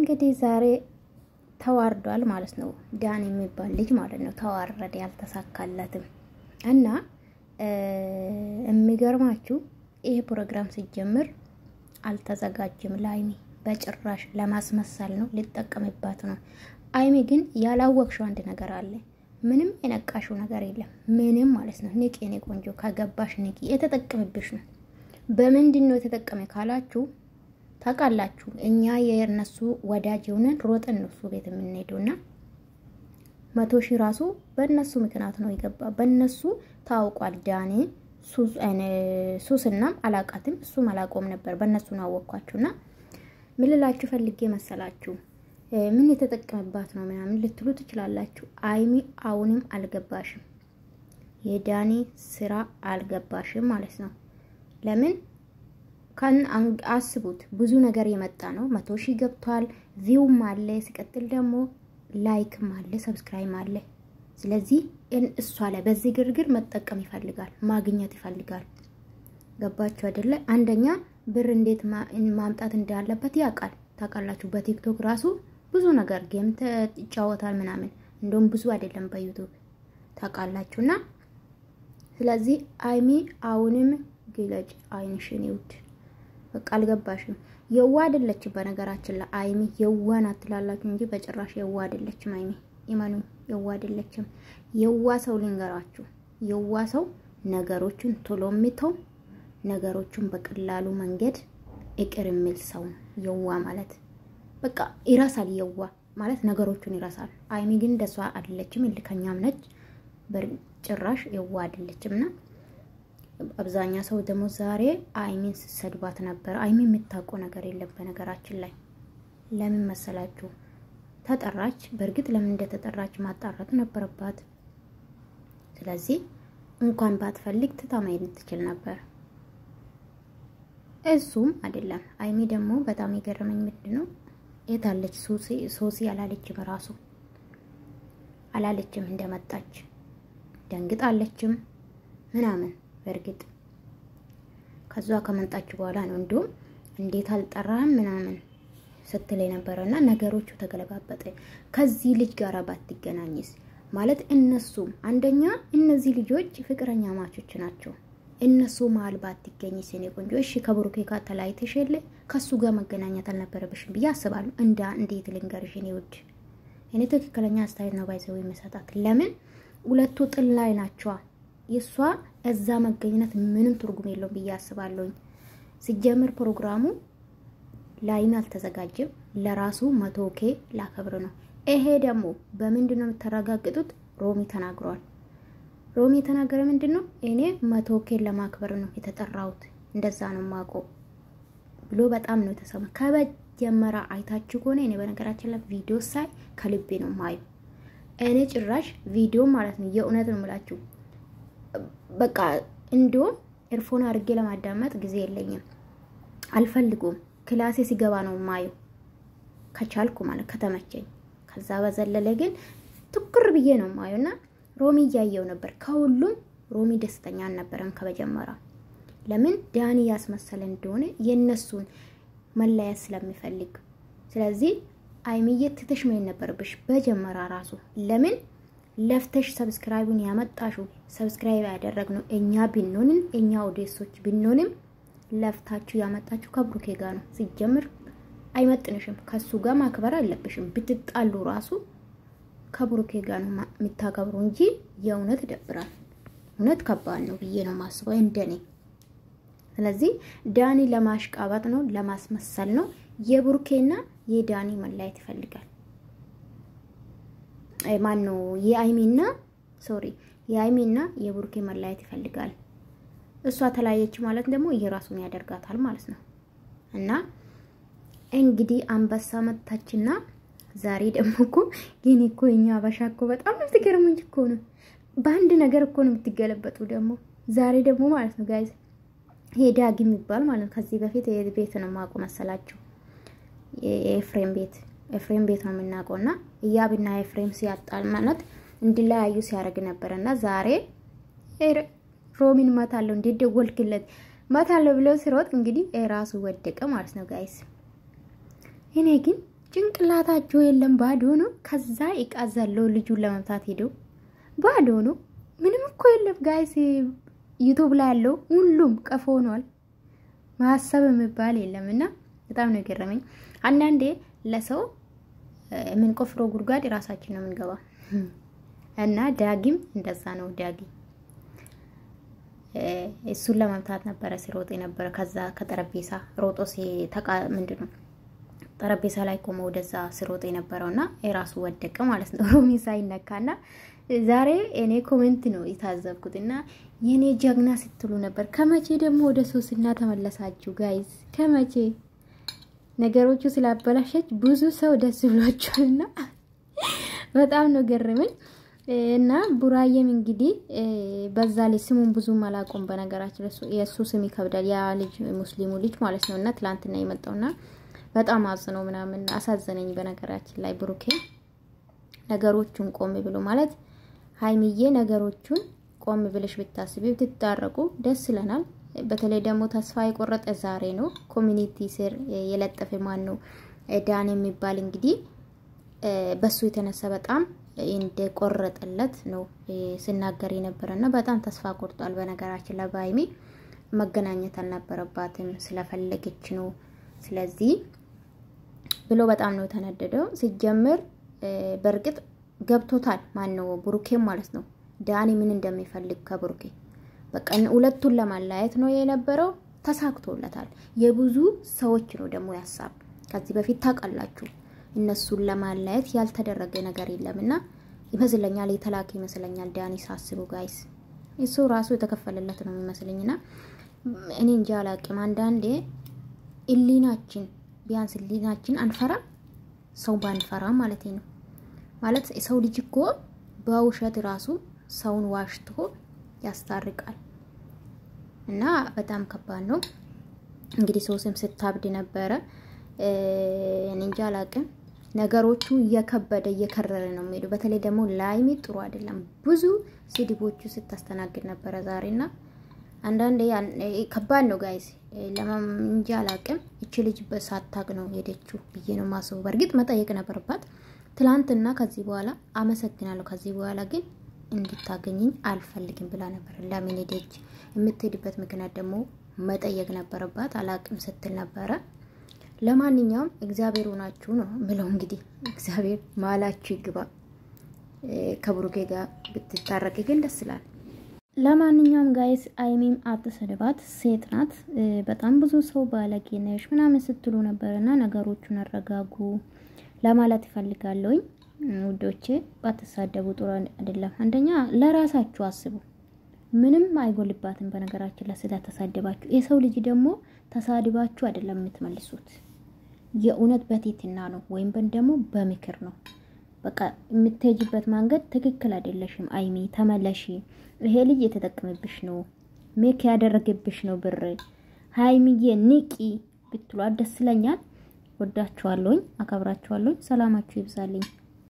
እንግዲህ ዛሬ ተዋርዷል ማለት ነው። ዳኒ የሚባል ልጅ ማለት ነው ተዋረደ፣ ያልተሳካለትም እና የሚገርማችሁ ይሄ ፕሮግራም ሲጀምር አልተዘጋጀም ለአይሚ በጭራሽ ለማስመሰል ነው፣ ሊጠቀምባት ነው። አይሚ ግን ያላወቅሽው አንድ ነገር አለ። ምንም የነቃሽው ነገር የለም ምንም ማለት ነው። ንቂ የኔ ቆንጆ፣ ከገባሽ ንቂ። የተጠቀመብሽ ነው። በምንድነው የተጠቀመ ካላችሁ ታውቃላችሁ። እኛ የነሱ ወዳጅ ሆነን ሮጠን ነው እሱ ቤት የምንሄደውና 100,000 ራሱ በእነሱ ምክንያት ነው ይገባ። በእነሱ ታውቋል። ዳኒ ሱስናም አላቃትም እሱም አላቆም ነበር። በእነሱ ነው አወቅኳችሁና ምን ልላችሁ ፈልጌ መሰላችሁ፣ ምን የተጠቀመባት ነው ምናምን ልትሉ ትችላላችሁ። አይሚ አሁንም አልገባሽም፣ የዳኒ ስራ አልገባሽም ማለት ነው። ለምን ካን አስቡት፣ ብዙ ነገር የመጣ ነው። 100,000 ገብቷል፣ ቪውም አለ፣ ሲቀጥል ደግሞ ላይክም አለ፣ ሰብስክራይብ አለ። ስለዚህ እሷ ላይ በዚህ ግርግር መጠቀም ይፈልጋል፣ ማግኘት ይፈልጋል። ገባችሁ አይደለ? አንደኛ ብር እንዴት ማምጣት እንዳለበት ያውቃል። ታውቃላችሁ በቲክቶክ ራሱ ብዙ ነገር ጌም ተጫወታል ምናምን፣ እንደውም ብዙ አይደለም በዩቲዩብ ታውቃላችሁና። ስለዚህ አይሚ አሁንም ግለጭ አይንሽን ይውድ። በቃ አልገባሽም። የዋ አይደለችም በነገራችን ላይ አይሚ የዋ ናት ትላላችሁ እንጂ በጭራሽ የዋ አይደለችም አይሚ። ኢማኑ የዋ አይደለችም። የዋ ሰው ልንገራችሁ፣ የዋ ሰው ነገሮችን ቶሎ የሚተው ነገሮችን በቀላሉ መንገድ እቅር የሚል ሰው ነው የዋ ማለት። በቃ ይራሳል። የዋ ማለት ነገሮችን ይራሳል። አይሚ ግን እንደሷ አይደለችም፣ እልከኛም ነች። በጭራሽ የዋ አይደለችምና አብዛኛው ሰው ደግሞ ዛሬ አይሚን ሲሰድባት ነበር። አይሚ የምታውቀው ነገር የለም በነገራችን ላይ። ለምን መሰላችሁ? ተጠራች። በእርግጥ ለምን እንደተጠራች ማጣራት ነበረባት። ስለዚህ እንኳን ባትፈልግ ትታማይን ትችል ነበር። እሱም አይደለም። አይሚ ደግሞ በጣም የገረመኝ ምንድነው የታለች ሶሲ አላለችም፣ ራሱ አላለችም። እንደመጣች ደንግጣለችም ምናምን። በእርግጥ ከዛ ከመጣች በኋላ ነው እንደውም እንዴት አልጠራህም ምናምን ስትል ነበርና ነገሮቹ ተገለባበጠ። ከዚህ ልጅ ጋር ባትገናኝስ ማለት እነሱም አንደኛ እነዚህ ልጆች ፍቅረኛ ማቾች ናቸው። እነሱ መሃል ባትገኝስ የኔ ቆንጆ? እሺ ከብሩኬ ጋር ተላይተሽለ ከሱ ጋር መገናኘት አልነበረብሽም ብዬ አስባለሁ። እንዴት ልንገርሽ እኔ ውድ፣ እኔ ትክክለኛ አስተያየት ነው ባይዘው የሚሰጣት። ለምን ሁለቱ ጥል ላይ ናቸው። የሷ እዛ መገኘት ምንም ትርጉም የለውም ብዬ አስባለሁ። ሲጀምር ፕሮግራሙ ላይም አልተዘጋጀም፣ ለራሱ 100K ላከብር ነው። ይሄ ደግሞ በምንድነው የምትረጋግጡት? ሮሚ ተናግሯል። ሮሚ ተናገረ ምንድነው እኔ 100K ለማክበር ነው የተጠራሁት፣ እንደዛ ነው ማቆ ብሎ በጣም ነው ተሰማ። ከመጀመሪያ አይታችሁ ከሆነ እኔ በነገራችን ላይ ቪዲዮ ሳይ ከልቤ ነው ማዩ። እኔ ጭራሽ ቪዲዮ ማለት ነው የእውነት ነው የምላችሁ በቃ እንደው ኤርፎን አድርጌ ለማዳመጥ ጊዜ የለኝም፣ አልፈልጉም። ክላሴ ሲገባ ነው ማዩ ከቻልኩ ማለት ከተመቸኝ። ከዛ በዘለለ ግን ትኩር ብዬ ነው ማዩና ሮሚ ያየው ነበር። ከሁሉም ሮሚ ደስተኛ አልነበረም ከመጀመሪያ። ለምን ዳኒ ያስመሰለ እንደሆነ የነሱን መለያየት ስለሚፈልግ። ስለዚህ አይሚዬ ትተሽ መሄድ ነበርብሽ በጀመራ ራሱ። ለምን ለፍተሽ ሰብስክራይቡን ያመጣሹ? ሰብስክራይብ ያደረግነው እኛ ቢኖንም እኛ ኦዲየንሶች ቢኖንም ለፍታችሁ ያመጣችሁ ከብሩኬ ጋር ነው። ሲጀምር አይመጥንሽም፣ ከሱ ጋር ማክበር አለብሽም። ብትጣሉ ራሱ ከብሩኬ ጋር ነው የምታከብሩ እንጂ የእውነት ይደብራል። እውነት ከባድ ነው ብዬ ነው ማስበው እንደኔ። ስለዚህ ዳኒ ለማሽቃባጥ ነው፣ ለማስመሰል ነው። የብሩኬና የዳኒ መለያየት ይፈልጋል። ማኑ የአይሚና የአይሚና የብሩኬ መለያየት ይፈልጋል። እሷ ተለያየች ማለት ደግሞ የራሱን ያደርጋታል ማለት ነው። እና እንግዲህ አንበሳ መታችና ዛሬ ደግሞ እኮ ግን እኮ እኛ አበሻኮ በጣም ትገርሙኝ እኮ ነው። በአንድ ነገር እኮ ነው የምትገለበጡ ደግሞ ዛሬ ደግሞ ማለት ነው ጋይስ። ሄዳግ የሚባል ማለት ከዚህ በፊት የቤት ነው ማቆ መሰላችሁ የኤፍሬም ቤት ነው የምናውቀውና ያብና ኤፍሬም ሲያጣል ማለት እንዲለያዩ ሲያረግ ነበርና ዛሬ ሮሚን ማታለው እንደደወልክለት ማታለው ብሎ ሲሮጥ እንግዲህ ራሱ ወደቀ ማለት ነው ጋይስ። እኔ ግን ጭንቅላታቸው የለም ባዶ ነው ከዛ ይቃዛለው ልጁን ለመምታት ሄደው ባዶ ነው ምንም እኮ የለም ጋይስ ዩቲዩብ ላይ ያለው ሁሉም ቀፎ ሆኗል ማሰብ የሚባል የለምና በጣም ነው ገረመኝ አንዳንዴ ለሰው ምን ቆፍሮ ጉርጓድ ራሳችን ነው ምንገባ እና ዳጊም እንደዛ ነው ዳጊ እሱን ለመምታት ነበር ሲሮጥ ነበር ከዛ ከጠረጴዛ ሮጦ ምንድነው ጠረጴዛ ላይ ቆሞ ወደዛ ሲሮጥ ነበርውና የራሱ ወደቀ ማለት ነው ሮሚሳ ይነካና ዛሬ እኔ ኮሜንት ነው ይታዘብኩትና የኔ ጀግና ስትሉ ነበር ከመቼ ደግሞ ወደ ሶስና ተመለሳችሁ ጋይስ ከመቼ ነገሮቹ ስላበላሸች ብዙ ሰው ደስ ብሏቸውና በጣም ነው ገረመኝ እና ቡራዬም እንግዲህ በዛ ላይ ስሙን ብዙ ማላቆም በነገራችን የሱ ስም ይከብዳል ያ ልጅ ሙስሊሙ ልጅ ማለት ነውና ትላንትና የመጣውና በጣም አዝነው ምናምን አሳዘነኝ በነገራችን ላይ ብሩኬ ነገሮቹን ቆም ብሎ ማለት ሃይሚዬ ነገሮቹን ቆም ብለሽ ብታስቢው ትታረቁ ደስ ይለናል በተለይ ደግሞ ተስፋ የቆረጠ ዛሬ ነው ኮሚኒቲ ስር የለጠፈ ማን ነው ዳን የሚባል እንግዲህ በሱ የተነሳ በጣም እንደ ቆረጠለት ነው ሲናገር የነበረና በጣም ተስፋ ቆርጧል በነገራችን ላይ ባይሚ መገናኘት አልነበረባትም ስለፈለገች ነው ስለዚህ ብሎ በጣም ነው ተነደደው ሲጀምር በርግጥ ገብቶታል ማን ነው ብሩኬ ማለት ነው ዳኒ ምን እንደሚፈልግ ከብሩኬ በቃ ሁለቱን ለማላየት ነው የነበረው ተሳክቶለታል የብዙ ሰዎች ነው ደግሞ ያሳብ ከዚህ በፊት ታቀላችሁ እነሱን ለማላየት ያልተደረገ ነገር የለምና ይመስለኛል የተላከ ይመስለኛል ዳኒ ሳስቡ ጋይስ እሱ ራሱ የተከፈለለት ነው የሚመስለኝና እኔ እንጃ አላቅም አንዳንዴ ኢሊናችን ቢያንስ ኢሊናችን አንፈራ ሰው ባንፈራ ማለት ነው ማለት ሰው ልጅ እኮ በውሸት ራሱ ሰውን ዋሽቶ ያስታርቃል እና በጣም ከባድ ነው እንግዲህ ሶስም ስታብድ ነበረ እንጃ አላቅም ነገሮቹ እየከበደ እየከረረ ነው የሚሄዱ በተለይ ደግሞ ላይሚ ጥሩ አይደለም ብዙ ስድቦቹ ስታስተናግድ ነበር ዛሬና አንዳንዴ ከባድ ነው ጋይስ ለማንጃ አላቅም እቺ ልጅ በሳታቅ ነው ሄደችው ብዬ ነው ማሰው በርግጥ መጠየቅ ነበርባት ትላንትና ከዚህ በኋላ አመሰግናለሁ ከዚህ በኋላ ግን እንድታገኝኝ አልፈልግም ብላ ነበር ለምን ሄደች የምትሄድበት ምክንያት ደግሞ መጠየቅ ነበርባት አላቅም ስትል ነበር ለማንኛውም እግዚአብሔር ሆናችሁ ነው ምለው እንግዲህ እግዚአብሔር ማላችሁ ይግባ ከብሩኬ ጋር ብትታረቅ ግን ደስ ይላል ለማንኛውም ጋይስ አይሚም አትሰደባት ሴት ናት በጣም ብዙ ሰው ባለጌ ነሽ ምናምን ስትሉ ነበርና ነገሮቹን አረጋጉ ለማለት ይፈልጋለሁኝ ውዶቼ ባትሳደቡ ጥሩ አይደለም አንደኛ ለራሳችሁ አስቡ ምንም አይጎልባትም በነገራችን ላይ ስለተሳደባችሁ የሰው ልጅ ደግሞ ተሳድባችሁ አይደለም የምትመልሱት የኡነት በትህትና ነው ወይም ደግሞ በምክር ነው በቃ የምትሄጂበት መንገድ ትክክል አይደለሽም አይሚ ተመለሺ ይሄ ልጅ የተጠቀመብሽ ነው ሜክ ያደረገብሽ ነው ብር ሃይሚዬ ንቂ ብትሉ ደስ ይለኛል ወዳችኋለሁ አከብራችኋለሁ ሰላማችሁ ይብዛልኝ